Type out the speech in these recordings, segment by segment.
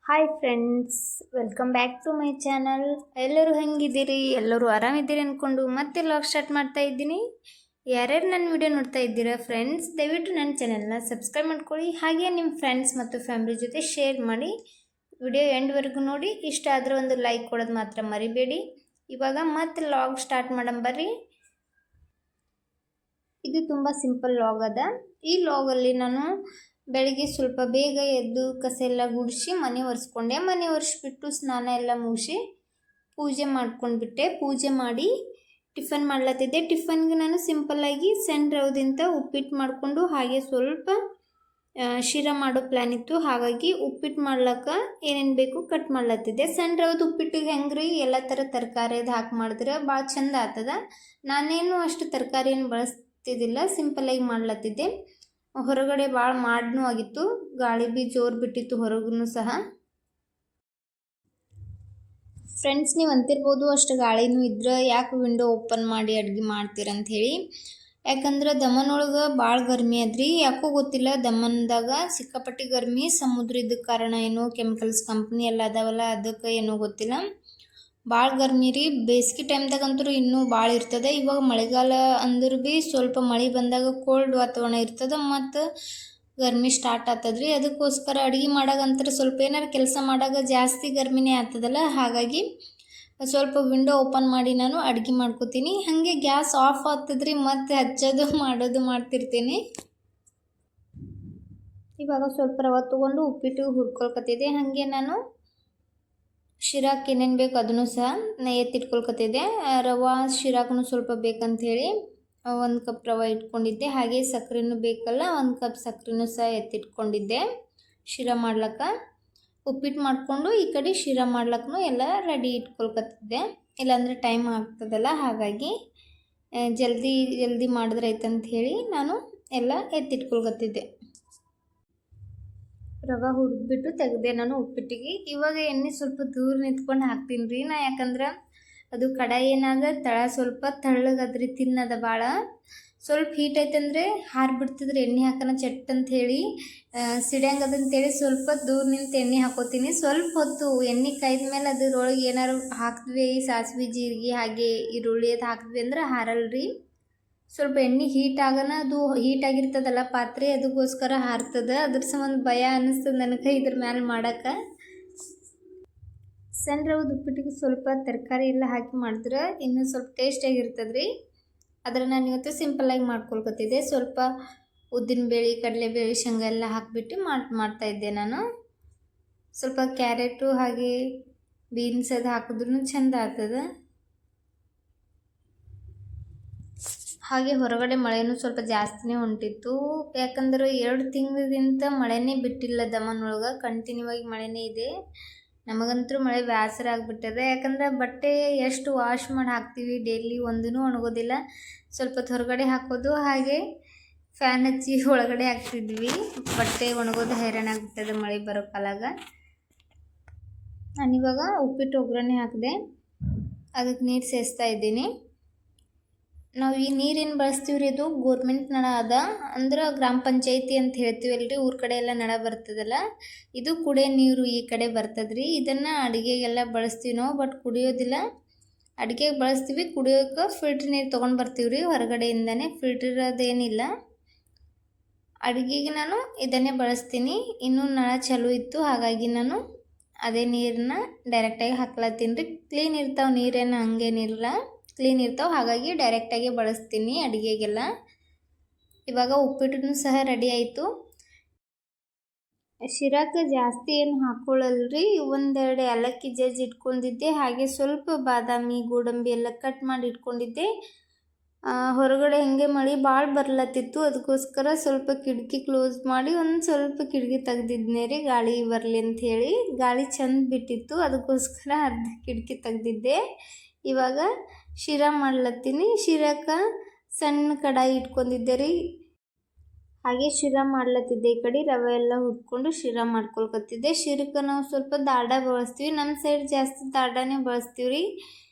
Hi friends, welcome back to my channel. ಎಲ್ಲರೂ ಹೆಂಗಿದ್ದೀರಿ? ಎಲ್ಲರೂ ಆರಾಮಿದ್ದೀರಿ ಅಂದ್ಕೊಂಡು ಮತ್ತೆ ಲಾಗ್ ಸ್ಟಾರ್ಟ್ ಮಾಡ್ತಾ ಇದ್ದೀನಿ. ಯಾರ್ಯಾರು ನನ್ನ ವಿಡಿಯೋ ನೋಡ್ತಾ ಇದ್ದೀರಾ ಫ್ರೆಂಡ್ಸ್, ದಯವಿಟ್ಟು ನನ್ನ ಚಾನಲ್ನ ಸಬ್ಸ್ಕ್ರೈಬ್ ಮಾಡ್ಕೊಳ್ಳಿ. ಹಾಗೆ ನಿಮ್ಮ ಫ್ರೆಂಡ್ಸ್ ಮತ್ತು ಫ್ಯಾಮಿಲಿ ಜೊತೆ ಶೇರ್ ಮಾಡಿ. ವಿಡಿಯೋ ಎಂಡ್ವರೆಗೂ ನೋಡಿ. ಇಷ್ಟ ಆದರೆ ಒಂದು ಲೈಕ್ ಕೊಡೋದು ಮಾತ್ರ ಮರಿಬೇಡಿ. ಇವಾಗ ಮತ್ತೆ ಲಾಗ್ ಸ್ಟಾರ್ಟ್ ಮಾಡಮ್ ಬರ್ರಿ. ಇದು ತುಂಬ ಸಿಂಪಲ್ ಲಾಗ್ ಅದ. ಈ ಲಾಗಲ್ಲಿ ನಾನು ಬೆಳಿಗ್ಗೆ ಸ್ವಲ್ಪ ಬೇಗ ಎದ್ದು ಕಸ ಎಲ್ಲ ಗುಡಿಸಿ ಮನೆ ಒರೆಸ್ಕೊಂಡೆ. ಮನೆ ಒರೆಸ್ಬಿಟ್ಟು ಸ್ನಾನ ಎಲ್ಲ ಮುಗಿಸಿ ಪೂಜೆ ಮಾಡ್ಕೊಂಡ್ಬಿಟ್ಟೆ. ಪೂಜೆ ಮಾಡಿ ಟಿಫನ್ ಮಾಡ್ಲತ್ತಿದ್ದೆ. ಟಿಫನ್ಗೆ ನಾನು ಸಿಂಪಲ್ಲಾಗಿ ಸಣ್ಣ ರವದಿಂದ ಉಪ್ಪಿಟ್ಟು ಮಾಡಿಕೊಂಡು ಹಾಗೆ ಸ್ವಲ್ಪ ಶಿರಾ ಮಾಡೋ ಪ್ಲ್ಯಾನ್ ಇತ್ತು. ಹಾಗಾಗಿ ಉಪ್ಪಿಟ್ಟು ಮಾಡ್ಲಿಕ್ಕೆ ಏನೇನು ಬೇಕು ಕಟ್ ಮಾಡ್ಲತ್ತಿದ್ದೆ. ಸಣ್ಣ ರವದ ಉಪ್ಪಿಟ್ಟಿಗೆ ಹೆಂಗ್ರಿ ಎಲ್ಲ ಥರ ತರಕಾರಿ ಅದು ಹಾಕಿ ಮಾಡಿದ್ರೆ ಭಾಳ ಚಂದ ಆಗ್ತದ. ನಾನೇನು ಅಷ್ಟು ತರಕಾರಿ ಏನು ಬಳಸ್ತಿದ್ದಿಲ್ಲ, ಸಿಂಪಲ್ಲಾಗಿ ಮಾಡ್ಲತ್ತಿದ್ದೆ. ಹೊರಗಡೆ ಭಾಳ ಮಾಡನೂ ಆಗಿತ್ತು, ಗಾಳಿ ಬಿ ಜೋರು ಬಿಟ್ಟಿತ್ತು ಹೊರಗೂ ಸಹ. ಫ್ರೆಂಡ್ಸ್, ನೀವು ಅಂತಿರ್ಬೋದು ಅಷ್ಟು ಗಾಳಿನೂ ಇದ್ರೆ ಯಾಕೆ ವಿಂಡೋ ಓಪನ್ ಮಾಡಿ ಅಡುಗೆ ಮಾಡ್ತೀರಂತ ಹೇಳಿ. ಯಾಕಂದ್ರೆ ದಮನೊಳಗೆ ಭಾಳ ಗರ್ಮಿ ಅದ್ರಿ. ಯಾಕೋ ಗೊತ್ತಿಲ್ಲ, ದಮನ್ದಾಗ ಸಿಕ್ಕಾಪಟ್ಟಿ ಗರ್ಮಿ. ಸಮುದ್ರ ಇದಕ್ಕೆ ಕಾರಣ ಏನೋ, ಕೆಮಿಕಲ್ಸ್ ಕಂಪ್ನಿ ಎಲ್ಲ ಅದಾವಲ್ಲ ಅದಕ್ಕೆ ಏನೋ ಗೊತ್ತಿಲ್ಲ, ಭಾಳ ಗರ್ಮಿ ರೀ. ಬೇಸಿಗೆ ಟೈಮ್ದಾಗಂತೂ ಇನ್ನೂ ಭಾಳ ಇರ್ತದೆ. ಇವಾಗ ಮಳೆಗಾಲ ಅಂದ್ರೂ ಭೀ ಸ್ವಲ್ಪ ಮಳೆ ಬಂದಾಗ ಕೋಲ್ಡ್ ವಾತಾವರಣ ಇರ್ತದೆ, ಮತ್ತು ಗರ್ಮಿ ಸ್ಟಾರ್ಟ್ ಆಗ್ತದ್ರಿ. ಅದಕ್ಕೋಸ್ಕರ ಅಡುಗೆ ಮಾಡಾಗಂತಾರೆ ಸ್ವಲ್ಪ ಏನಾರು ಕೆಲಸ ಮಾಡಾಗ ಜಾಸ್ತಿ ಗರ್ಮಿನೇ ಆಗ್ತದಲ್ಲ. ಹಾಗಾಗಿ ಸ್ವಲ್ಪ ವಿಂಡೋ ಓಪನ್ ಮಾಡಿ ನಾನು ಅಡುಗೆ ಮಾಡ್ಕೋತೀನಿ. ಹಾಗೆ ಗ್ಯಾಸ್ ಆಫ್ ಆಗ್ತದ್ರಿ, ಮತ್ತು ಹಚ್ಚೋದು ಮಾಡೋದು ಮಾಡ್ತಿರ್ತೀನಿ. ಇವಾಗ ಸ್ವಲ್ಪ ರವೆ ತೊಗೊಂಡು ಉಪ್ಪಿಟ್ಟು ಹುರ್ಕೊಳ್ಕತ್ತಿದ್ದೆ. ಹಾಗೆ ನಾನು ಶಿರಾಕ್ಕೆ ಏನೇನು ಬೇಕು ಅದನ್ನು ಸಹ ಎತ್ತಿಟ್ಕೊಳ್ಕತ್ತಿದ್ದೆ. ರವೆ ಶಿರಾಕ್ಕೂ ಸ್ವಲ್ಪ ಬೇಕಂಥೇಳಿ 1 ಕಪ್ ರವೆ ಇಟ್ಕೊಂಡಿದ್ದೆ. ಹಾಗೆ ಸಕ್ಕರೆನೂ ಬೇಕಲ್ಲ, 1 ಕಪ್ ಸಕ್ಕರೆನೂ ಸಹ ಎತ್ತಿಟ್ಕೊಂಡಿದ್ದೆ ಶಿರಾ ಮಾಡ್ಲಿಕ್ಕೆ. ಉಪ್ಪಿಟ್ಟು ಮಾಡಿಕೊಂಡು ಈ ಕಡೆ ಶಿರಾ ಮಾಡ್ಲಿಕ್ಕೂ ಎಲ್ಲ ರೆಡಿ ಇಟ್ಕೊಳ್ಕತ್ತಿದ್ದೆ, ಇಲ್ಲಾಂದರೆ ಟೈಮ್ ಆಗ್ತದಲ್ಲ. ಹಾಗಾಗಿ ಜಲ್ದಿ ಮಾಡಿದ್ರೆ ಆಯ್ತಂತ ಹೇಳಿ ನಾನು ಎಲ್ಲ ಎತ್ತಿಟ್ಕೊಳ್ಕತ್ತಿದ್ದೆ. ರವೆ ಹುರಿದ್ಬಿಟ್ಟು ತೆಗೆದೆ ನಾನು ಉಪ್ಪಿಟ್ಟಿಗೆ. ಇವಾಗ ಎಣ್ಣೆ ಸ್ವಲ್ಪ ದೂರ ನಿಂತ್ಕೊಂಡು ಹಾಕ್ತೀನಿ ರೀ ನಾ, ಯಾಕಂದ್ರೆ ಅದು ಕಡಾಯಿ ಏನಾದ ತಳ ಸ್ವಲ್ಪ ತಳ್ಳಗದ್ರಿ, ತಿನ್ನದ ಭಾಳ. ಸ್ವಲ್ಪ ಹೀಟ್ ಐತಂದರೆ ಹಾರಿಬಿಡ್ತಿದ್ರೆ ಎಣ್ಣೆ ಹಾಕೋಣ ಚಟ್ ಅಂತ ಹೇಳಿ ಸಿಡ್ಯಾಂಗದಂತೇಳಿ ಸ್ವಲ್ಪ ದೂರ ನಿಂತು ಎಣ್ಣೆ ಹಾಕೋತೀನಿ. ಸ್ವಲ್ಪ ಹೊತ್ತು ಎಣ್ಣೆ ಕಾಯ್ದ ಮೇಲೆ ಅದ್ರೊಳಗೆ ಏನಾರು ಹಾಕ್ದ್ವಿ, ಸಾಸಿವೆ ಜೀರಿಗೆ ಹಾಗೆ ಈರುಳ್ಳಿ ಅದು ಹಾಕ್ದ್ವಿ ಅಂದ್ರೆ ಹಾರಲ್ರಿ. ಸ್ವಲ್ಪ ಎಣ್ಣೆ ಹೀಟ್ ಆಗೋಣ, ಅದು ಹೀಟ್ ಆಗಿರ್ತದಲ್ಲ ಪಾತ್ರೆ, ಅದಕ್ಕೋಸ್ಕರ ಹಾರ್ತದೆ. ಅದ್ರ ಸಂಬಂಧ ಭಯ ಅನ್ನಿಸ್ತದೆ ನನಗೆ ಇದ್ರ ಮ್ಯಾಲೆ ಮಾಡೋಕ್ಕೆ. ಸಣ್ಣ ರವದ ಉಪ್ಪಿಟ್ಟಿಗೆ ಸ್ವಲ್ಪ ತರಕಾರಿ ಎಲ್ಲ ಹಾಕಿ ಮಾಡಿದ್ರೆ ಇನ್ನೂ ಸ್ವಲ್ಪ ಟೇಸ್ಟಿಯಾಗಿರ್ತದೆ ರೀ. ಆದರೆ ನಾನು ಇವತ್ತು ಸಿಂಪಲ್ಲಾಗಿ ಮಾಡ್ಕೊಳ್ಕೊತಿದ್ದೆ. ಸ್ವಲ್ಪ ಉದ್ದಿನಬೇಳೆ, ಕಡಲೆಬೇಳೆ, ಶೇಂಗಾ ಎಲ್ಲ ಹಾಕಿಬಿಟ್ಟು ಮಾಡ್ತಾಯಿದ್ದೆ ನಾನು. ಸ್ವಲ್ಪ ಕ್ಯಾರೆಟು ಹಾಗೆ ಬೀನ್ಸ್ ಅದು ಹಾಕಿದ್ರೂ ಚೆಂದ ಆಗ್ತದೆ. ಹಾಗೆ ಹೊರಗಡೆ ಮಳೆನೂ ಸ್ವಲ್ಪ ಜಾಸ್ತಿನೇ ಹೊಂಟಿತ್ತು, ಯಾಕಂದ್ರೆ 2 ತಿಂಗಳಿಂದ ಮಳೆನೇ ಬಿಟ್ಟಿಲ್ಲ ದಮನೊಳಗೆ. ಕಂಟಿನ್ಯೂ ಆಗಿ ಮಳೆನೇ ಇದೆ. ನಮಗಂತೂ ಮಳೆ ಬೇಸರ ಆಗಿಬಿಟ್ಟದೆ. ಯಾಕಂದ್ರೆ ಬಟ್ಟೆ ಎಷ್ಟು ವಾಶ್ ಮಾಡಿ ಹಾಕ್ತೀವಿ, ಡೈಲಿ ಒಂದೂ ಒಣಗೋದಿಲ್ಲ. ಸ್ವಲ್ಪ ಹೊರಗಡೆ ಹಾಕೋದು, ಹಾಗೆ ಫ್ಯಾನ್ ಹಚ್ಚಿ ಒಳಗಡೆ ಹಾಕ್ತಿದ್ವಿ. ಬಟ್ಟೆ ಒಣಗೋದು ಹೈರಾಣ ಆಗಿಬಿಟ್ಟದೆ ಮಳೆ ಬರೋ ಕಾಲಾಗ. ನಾನಿವಾಗ ಉಪ್ಪಿಟ್ಟು ಒಗ್ಗರಣೆ ಹಾಕಿದೆ, ಅದಕ್ಕೆ ನೀರು ಸೇರಿಸ್ತಾ ಇದ್ದೀನಿ. ನಾವು ಈ ನೀರೇನು ಬಳಸ್ತೀವಿ ರೀ, ಇದು ಗೋರ್ಮೆಂಟ್ ನಳ ಅದ, ಅಂದ್ರೆ ಗ್ರಾಮ ಪಂಚಾಯತಿ ಅಂತ ಹೇಳ್ತೀವಲ್ರಿ, ಊರ ಕಡೆ ಎಲ್ಲ ನಳ ಬರ್ತದಲ್ಲ, ಇದು ಕುಡಿಯೋ ನೀರು ಈ ಕಡೆ ಬರ್ತದ್ರಿ. ಇದನ್ನು ಅಡುಗೆಗೆಲ್ಲ ಬಳಸ್ತೀವಿ ನಾವು, ಬಟ್ ಕುಡಿಯೋದಿಲ್ಲ. ಅಡುಗೆಗೆ ಬಳಸ್ತೀವಿ, ಕುಡಿಯೋಕೆ ಫಿಲ್ಟ್ರ್ ನೀರು ತೊಗೊಂಡು ಬರ್ತೀವಿ ರೀ ಹೊರಗಡೆಯಿಂದನೇ. ಫಿಲ್ಟರ್ ಅದೇನಿಲ್ಲ. ಅಡುಗೆಗೆ ನಾನು ಇದನ್ನೇ ಬಳಸ್ತೀನಿ. ಇನ್ನೂ ನಳ ಚಾಲೂ ಇತ್ತು, ಹಾಗಾಗಿ ನಾನು ಅದೇ ನೀರನ್ನ ಡೈರೆಕ್ಟಾಗಿ ಹಾಕ್ಲತ್ತೀನಿ ರೀ. ಕ್ಲೀನ್ ಇರ್ತಾವೆ ನೀರೇನು, ಹಂಗೇನಿಲ್ಲ, ಕ್ಲೀನ್ ಇರ್ತಾವೆ. ಹಾಗಾಗಿ ಡೈರೆಕ್ಟಾಗಿ ಬಳಸ್ತೀನಿ ಅಡುಗೆಗೆಲ್ಲ. ಇವಾಗ ಉಪ್ಪಿಟ್ಟು ಸಹ ರೆಡಿ ಆಯಿತು. ಶಿರಾಕ್ಕೆ ಜಾಸ್ತಿ ಏನು ಹಾಕ್ಕೊಳ್ಳಲ್ರಿ, 1-2 ಏಲಕ್ಕಿ ಜಜ್ಜಿ ಇಟ್ಕೊಂಡಿದ್ದೆ. ಹಾಗೆ ಸ್ವಲ್ಪ ಬಾದಾಮಿ, ಗೋಡಂಬಿ ಎಲ್ಲ ಕಟ್ ಮಾಡಿ ಇಟ್ಕೊಂಡಿದ್ದೆ. ಹೊರಗಡೆ ಹಿಂಗೆ ಮಳೆ ಭಾಳ ಬರ್ಲತ್ತಿತ್ತು, ಅದಕ್ಕೋಸ್ಕರ ಸ್ವಲ್ಪ ಕಿಟಕಿ ಕ್ಲೋಸ್ ಮಾಡಿ ಒಂದು ಸ್ವಲ್ಪ ಕಿಟಕಿ ತೆಗ್ದಿದ್ನೇ ರೀ, ಗಾಳಿ ಬರಲಿ ಅಂಥೇಳಿ. ಗಾಳಿ ಚೆಂದ ಬಿಟ್ಟಿತ್ತು, ಅದಕ್ಕೋಸ್ಕರ ಅರ್ಧ ಕಿಟಕಿ ತೆಗ್ದಿದ್ದೆ. ಇವಾಗ ಶಿರಾ ಮಾಡ್ಲತ್ತೀನಿ. ಶಿರಾಕ್ಕೆ ಸಣ್ಣ ಕಡಾಯಿ ಇಟ್ಕೊಂಡಿದ್ದೆ ರೀ, ಹಾಗೆ ಶಿರಾ ಮಾಡ್ಲತ್ತಿದ್ದೆ. ಈ ಕಡೆ ರವೆ ಎಲ್ಲ ಹುರ್ಕೊಂಡು ಶಿರಾ ಮಾಡ್ಕೊಳ್ಕತ್ತಿದ್ದೆ. ಶಿರಕ್ಕೆ ನಾವು ಸ್ವಲ್ಪ ದಾಲ್ಡ ಬಳಸ್ತೀವಿ, ನಮ್ಮ ಸೈಡ್ ಜಾಸ್ತಿ ದಾಲ್ಡನೇ ಬಳಸ್ತೀವಿ ರೀ.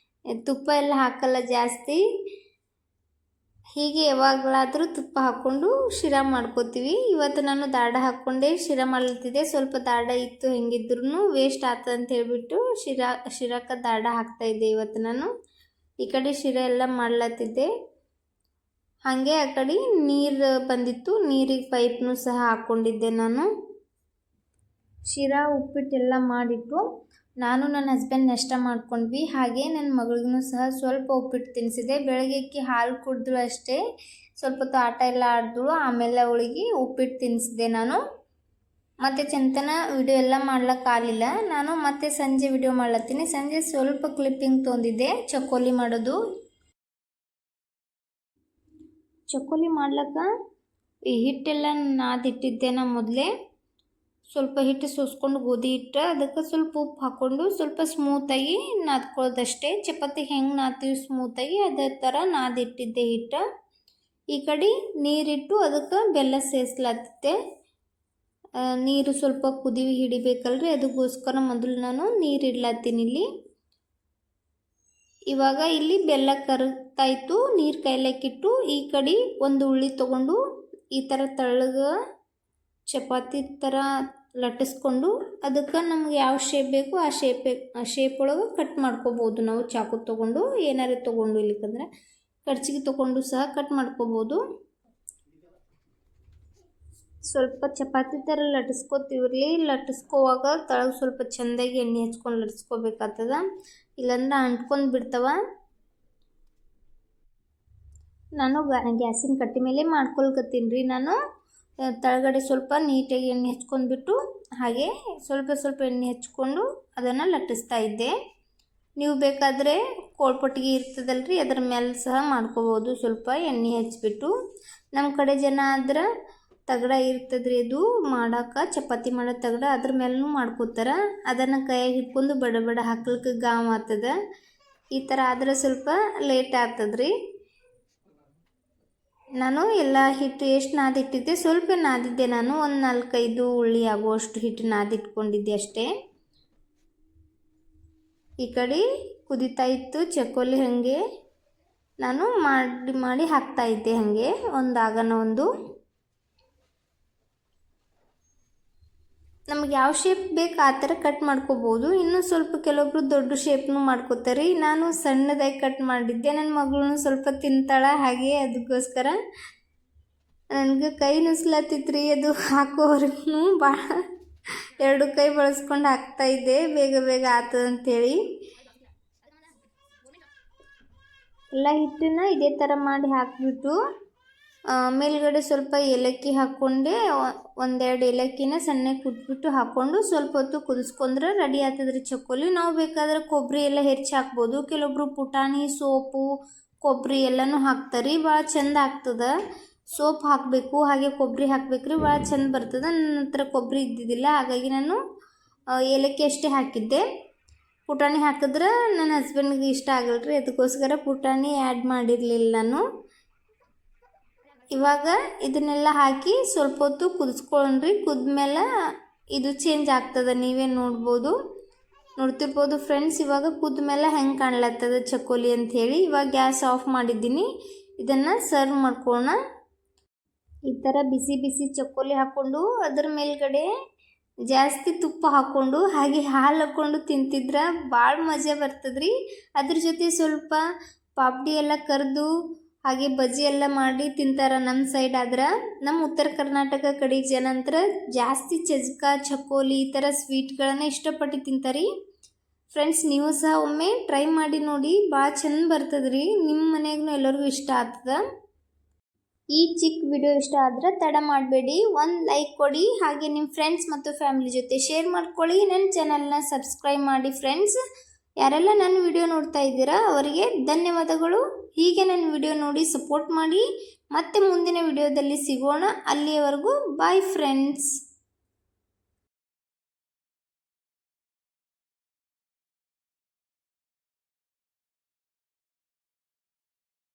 ತುಪ್ಪ ಎಲ್ಲ ಹಾಕಲ್ಲ ಜಾಸ್ತಿ. ಹೀಗೆ ಯಾವಾಗಲಾದರೂ ತುಪ್ಪ ಹಾಕ್ಕೊಂಡು ಶಿರಾ ಮಾಡ್ಕೋತೀವಿ. ಇವತ್ತು ನಾನು ದಾಡ ಹಾಕ್ಕೊಂಡೆ ಶಿರಾ ಮಾಡ್ಲತ್ತಿದ್ದೆ. ಸ್ವಲ್ಪ ದಾಡ ಇತ್ತು, ಹೆಂಗಿದ್ರೂ ವೇಸ್ಟ್ ಆಗ್ತದೆ ಅಂತ ಹೇಳ್ಬಿಟ್ಟು ಶಿರಾಕ್ಕೆ ದಾಡ ಹಾಕ್ತಾಯಿದ್ದೆ ಇವತ್ತು ನಾನು. ಈ ಕಡೆ ಶಿರಾ ಎಲ್ಲ ಮಾಡ್ಲತ್ತಿದ್ದೆ. ಹಾಗೆ ಆ ಕಡೆ ನೀರು ಬಂದಿತ್ತು, ನೀರಿಗೆ ಪೈಪ್ನು ಸಹ ಹಾಕ್ಕೊಂಡಿದ್ದೆ ನಾನು. ಶಿರಾ ಉಪ್ಪಿಟ್ಟೆಲ್ಲ ಮಾಡಿಟ್ಟು ನಾನು ನನ್ನ ಹಸ್ಬೆಂಡ್ ನಾಷ್ಟ ಮಾಡ್ಕೊಂಡ್ವಿ. ಹಾಗೆ ನನ್ನ ಮಗಳಿಗೂ ಸಹ ಸ್ವಲ್ಪ ಉಪ್ಪಿಟ್ಟು ತಿನ್ನಿಸಿದೆ. ಬೆಳಗ್ಗೆ ಹಾಲು ಕುಡಿದ್ಳು ಅಷ್ಟೇ, ಸ್ವಲ್ಪ ಹೊತ್ತು ಆಟ ಎಲ್ಲ ಆಡಿದಳು. ಆಮೇಲೆ ಅವಳಿಗೆ ಉಪ್ಪಿಟ್ಟು ತಿನ್ನಿಸಿದೆ ನಾನು. ಮತ್ತು ಚಂತನ ವಿಡಿಯೋ ಎಲ್ಲ ಮಾಡ್ಲಿಕ್ಕಾಗಲಿಲ್ಲ. ನಾನು ಮತ್ತೆ ಸಂಜೆ ವಿಡಿಯೋ ಮಾಡ್ಲತ್ತೀನಿ. ಸಂಜೆ ಸ್ವಲ್ಪ ಕ್ಲಿಪ್ಪಿಂಗ್ ತೊಂದಿದ್ದೆ ಚಕ್ಕೋಲಿ ಮಾಡೋದು. ಚಕ್ಕೋಲಿ ಮಾಡ್ಲಿಕ್ಕೆ ಈ ಹಿಟ್ಟೆಲ್ಲ ನಾದಿಟ್ಟಿದ್ದೆ ನಾನು ಮೊದಲೇ. ಸ್ವಲ್ಪ ಹಿಟ್ಟು ಸೋಸ್ಕೊಂಡು ಗೋಧಿ ಹಿಟ್ಟು, ಅದಕ್ಕೆ ಸ್ವಲ್ಪ ಉಪ್ಪು ಹಾಕ್ಕೊಂಡು ಸ್ವಲ್ಪ ಸ್ಮೂತಾಗಿ ನಾದ್ಕೊಳ್ಳೋದಷ್ಟೇ. ಚಪಾತಿ ಹೆಂಗೆ ನಾದ್ತೀವಿ ಸ್ಮೂತಾಗಿ ಅದೇ ಥರ ನಾದಿಟ್ಟಿದ್ದೆ ಹಿಟ್ಟು. ಈ ಕಡೆ ನೀರಿಟ್ಟು ಅದಕ್ಕೆ ಬೆಲ್ಲ ಸೇರಿಸ್ಲತ್ತಿದ್ದೆ. ನೀರು ಸ್ವಲ್ಪ ಕುದಿವಿ ಹಿಡಿಬೇಕಲ್ರಿ, ಅದಕ್ಕೋಸ್ಕರ ಮೊದಲು ನಾನು ನೀರು ಇಡ್ಲತ್ತೀನಿ ಇಲ್ಲಿ. ಇವಾಗ ಇಲ್ಲಿ ಬೆಲ್ಲ ಕರಗ್ತಾಯಿತ್ತು, ನೀರು ಕಾಯ್ಲಿಕ್ಕಿಟ್ಟು ಈ ಕಡೆ ಒಂದು ಉಳ್ಳಿ ತೊಗೊಂಡು ಈ ಥರ ತೆಳ್ಳಗೆ ಚಪಾತಿ ಥರ ಲಟ್ಟಿಸ್ಕೊಂಡು ಅದಕ್ಕೆ ನಮ್ಗೆ ಯಾವ ಶೇಪ್ ಬೇಕು ಆ ಶೇಪ್ ಒಳಗೆ ಕಟ್ ಮಾಡ್ಕೋಬೋದು. ನಾವು ಚಾಕು ತೊಗೊಂಡು ಏನಾರು ತೊಗೊಂಡು ಇಲ್ಲಿಕಂದ್ರೆ ಕರ್ಚಿಗೆ ತೊಗೊಂಡು ಸಹ ಕಟ್ ಮಾಡ್ಕೋಬೋದು. ಸ್ವಲ್ಪ ಚಪಾತಿ ಥರ ಲಟ್ಟಿಸ್ಕೋತೀವ್ರಿ. ಲಟ್ಟಿಸ್ಕೋವಾಗ ತಳಗೆ ಸ್ವಲ್ಪ ಚೆಂದಾಗಿ ಎಣ್ಣೆ ಹಚ್ಕೊಂಡು ಲಟ್ಟಿಸ್ಕೋಬೇಕಾಗ್ತದ, ಇಲ್ಲಾಂದ್ರೆ ಅಂಟ್ಕೊಂಡು ಬಿಡ್ತಾವ. ನಾನು ಗ್ಯಾಸಿನ ಕಟ್ಟಿ ಮೇಲೆ ಮಾಡ್ಕೊಳ್ಕತ್ತೀನಿ ರೀ. ನಾನು ತಳಗಡೆ ಸ್ವಲ್ಪ ನೀಟಾಗಿ ಎಣ್ಣೆ ಹಚ್ಕೊಂಡ್ಬಿಟ್ಟು ಹಾಗೆ ಸ್ವಲ್ಪ ಎಣ್ಣೆ ಹಚ್ಕೊಂಡು ಅದನ್ನು ಲಟ್ಟಿಸ್ತಾ ಇದ್ದೆ. ನೀವು ಬೇಕಾದರೆ ಕೋಳ್ಪಟ್ಟಿಗೆ ಇರ್ತದಲ್ರಿ, ಅದರ ಮೇಲೆ ಸಹ ಮಾಡ್ಕೋಬೋದು. ಸ್ವಲ್ಪ ಎಣ್ಣೆ ಹಚ್ಬಿಟ್ಟು, ನಮ್ಮ ಕಡೆ ಜನ ಆದ್ರೆ ತಗಡ ಇರ್ತದ್ರಿ, ಅದು ಮಾಡೋಕೆ ಚಪಾತಿ ಮಾಡೋ ತಗಡ, ಅದ್ರ ಮೇಲೂ ಮಾಡ್ಕೋತಾರೆ. ಅದನ್ನು ಕೈಯಾಗಿ ಹಿಡ್ಕೊಂಡು ಬಡ ಹಾಕ್ಲಿಕ್ಕೆ ಗಾಮ್ ಆಗ್ತದೆ. ಈ ಥರ ಆದರೆ ಸ್ವಲ್ಪ ಲೇಟ್ ಆಗ್ತದ್ರಿ. ನಾನು ಎಲ್ಲ ಹಿಟ್ಟು ಎಷ್ಟು ನಾದಿಟ್ಟಿದ್ದೆ, ಸ್ವಲ್ಪ ನಾದಿದ್ದೆ ನಾನು. ಒಂದು 4-5 ಉಳ್ಳಿ ಆಗುವಷ್ಟು ಹಿಟ್ಟು ನಾದಿಟ್ಕೊಂಡಿದ್ದೆ ಅಷ್ಟೇ. ಈ ಕಡೆ ಕುದಿತಾ ಇತ್ತು ಚಕ್ಕೋಲಿ, ಹಾಗೆ ನಾನು ಮಾಡಿ ಹಾಕ್ತಾಯಿದ್ದೆ. ಹಾಗೆ ಒಂದಾಗನ ಒಂದು ನಮ್ಗೆ ಯಾವ ಶೇಪ್ ಬೇಕು ಆ ಥರ ಕಟ್ ಮಾಡ್ಕೋಬೋದು. ಇನ್ನೂ ಸ್ವಲ್ಪ ಕೆಲವೊಬ್ರು ದೊಡ್ಡ ಶೇಪ್ನು ಮಾಡ್ಕೋತಾರೆ. ನಾನು ಸಣ್ಣದಾಗಿ ಕಟ್ ಮಾಡಿದ್ದೆ. ನನ್ನ ಮಗಳೂ ಸ್ವಲ್ಪ ತಿಂತಾಳೆ, ಹಾಗೆ ಅದಕ್ಕೋಸ್ಕರ ನನಗೆ ಕೈ ನುಸ್ಲತ್ತಿತ್ರಿ. ಅದು ಹಾಕೋವರೆಗೂ ಭಾಳ 2 ಕೈ ಬಳಸ್ಕೊಂಡು ಹಾಕ್ತಾಯಿದ್ದೆ, ಬೇಗ ಆಗ್ತದಂಥೇಳಿ. ಎಲ್ಲ ಹಿಟ್ಟನ್ನು ಇದೇ ಥರ ಮಾಡಿ ಹಾಕಿಬಿಟ್ಟು ಮೇಲ್ಗಡೆ ಸ್ವಲ್ಪ ಏಲಕ್ಕಿ ಹಾಕ್ಕೊಂಡೆ. 1-2 ಏಲಕ್ಕಿನ ಸಣ್ಣಗೆ ಕುಟ್ಬಿಟ್ಟು ಹಾಕ್ಕೊಂಡು ಸ್ವಲ್ಪ ಹೊತ್ತು ಕುದಿಸ್ಕೊಂಡ್ರೆ ರೆಡಿ ಆಗ್ತದ್ರಿ ಚಕ್ಕೋಲಿ. ನಾವು ಬೇಕಾದ್ರೆ ಕೊಬ್ಬರಿ ಎಲ್ಲ ಹೆಚ್ಚು ಹಾಕ್ಬೋದು. ಕೆಲವೊಬ್ರು ಪುಟಾಣಿ, ಸೋಪು, ಕೊಬ್ಬರಿ ಎಲ್ಲನೂ ಹಾಕ್ತಾರೆ, ಭಾಳ ಚೆಂದ ಆಗ್ತದೆ. ಸೋಪ್ ಹಾಕಬೇಕು, ಹಾಗೆ ಕೊಬ್ಬರಿ ಹಾಕ್ಬೇಕ್ರಿ, ಭಾಳ ಚೆಂದ ಬರ್ತದೆ. ನನ್ನ ಹತ್ರ ಕೊಬ್ಬರಿ ಇದ್ದಿದ್ದಿಲ್ಲ, ಹಾಗಾಗಿ ನಾನು ಏಲಕ್ಕಿ ಅಷ್ಟೇ ಹಾಕಿದ್ದೆ. ಪುಟಾಣಿ ಹಾಕಿದ್ರೆ ನನ್ನ ಹಸ್ಬೆಂಡ್ಗೆ ಇಷ್ಟ ಆಗಲ್ರಿ, ಅದಕ್ಕೋಸ್ಕರ ಪುಟಾಣಿ ಆ್ಯಡ್ ಮಾಡಿರಲಿಲ್ಲ ನಾನು. ಇವಾಗ ಇದನ್ನೆಲ್ಲ ಹಾಕಿ ಸ್ವಲ್ಪ ಹೊತ್ತು ಕುದಿಸ್ಕೊಂಡ್ರಿ. ಕುದ್ಮೇಲೆ ಇದು ಚೇಂಜ್ ಆಗ್ತದೆ, ನೀವೇ ನೋಡ್ತಿರ್ಬೋದು ಫ್ರೆಂಡ್ಸ್. ಇವಾಗ ಕುದ್ಮೇಲೆ ಹೆಂಗೆ ಕಾಣ್ಲತ್ತದ ಚಕ್ಕೋಲಿ ಅಂಥೇಳಿ. ಇವಾಗ ಗ್ಯಾಸ್ ಆಫ್ ಮಾಡಿದ್ದೀನಿ. ಇದನ್ನು ಸರ್ವ್ ಮಾಡ್ಕೊಳ್ಳೋಣ. ಈ ಥರ ಬಿಸಿ ಚಕ್ಕೋಲಿ ಹಾಕ್ಕೊಂಡು ಅದರ ಮೇಲ್ಗಡೆ ಜಾಸ್ತಿ ತುಪ್ಪ ಹಾಕ್ಕೊಂಡು ಹಾಗೆ ಹಾಲು ಹಾಕ್ಕೊಂಡು ತಿಂತಿದ್ರೆ ಭಾಳ ಮಜಾ ಬರ್ತದ್ರಿ. ಅದ್ರ ಜೊತೆ ಸ್ವಲ್ಪ ಪಾಪಡಿ ಎಲ್ಲ ಕರೆದು ಹಾಗೆ ಬಜ್ಜಿ ಎಲ್ಲ ಮಾಡಿ ತಿಂತಾರೆ ನಮ್ಮ ಸೈಡ್. ಆದ್ರೆ ನಮ್ಮ ಉತ್ತರ ಕರ್ನಾಟಕ ಕಡೆ ಜನ ಅಂತರ ಜಾಸ್ತಿ ಚಜ್ಕ, ಚಕ್ಕೋಲಿ ಈ ಥರ ಸ್ವೀಟ್ಗಳನ್ನು ಇಷ್ಟಪಟ್ಟು ತಿಂತಾರೆ. ಫ್ರೆಂಡ್ಸ್, ನೀವು ಸಹ ಒಮ್ಮೆ ಟ್ರೈ ಮಾಡಿ ನೋಡಿ, ಭಾಳ ಚೆಂದ ಬರ್ತದ್ರಿ. ನಿಮ್ಮ ಮನೆಗೂ ಎಲ್ಲರಿಗೂ ಇಷ್ಟ ಆಗ್ತದೆ. ಈ ಚಿಕ್ಕ ವಿಡಿಯೋ ಇಷ್ಟ ಆದರೆ ತಡ ಮಾಡಬೇಡಿ, ಒಂದು ಲೈಕ್ ಕೊಡಿ. ಹಾಗೆ ನಿಮ್ಮ ಫ್ರೆಂಡ್ಸ್ ಮತ್ತು ಫ್ಯಾಮಿಲಿ ಜೊತೆ ಶೇರ್ ಮಾಡ್ಕೊಳ್ಳಿ. ನನ್ನ ಚಾನಲ್ನ ಸಬ್ಸ್ಕ್ರೈಬ್ ಮಾಡಿ ಫ್ರೆಂಡ್ಸ್. ಯಾರೆಲ್ಲ ನನ್ನ ವಿಡಿಯೋ ನೋಡ್ತಾ ಇದ್ದೀರಾ ಅವರಿಗೆ ಧನ್ಯವಾದಗಳು. ಹೀಗೆ ನನ್ನ ವಿಡಿಯೋ ನೋಡಿ ಸಪೋರ್ಟ್ ಮಾಡಿ. ಮತ್ತೆ ಮುಂದಿನ ವಿಡಿಯೋದಲ್ಲಿ ಸಿಗೋಣ. ಅಲ್ಲಿಯವರೆಗೂ ಬಾಯ್ ಫ್ರೆಂಡ್ಸ್.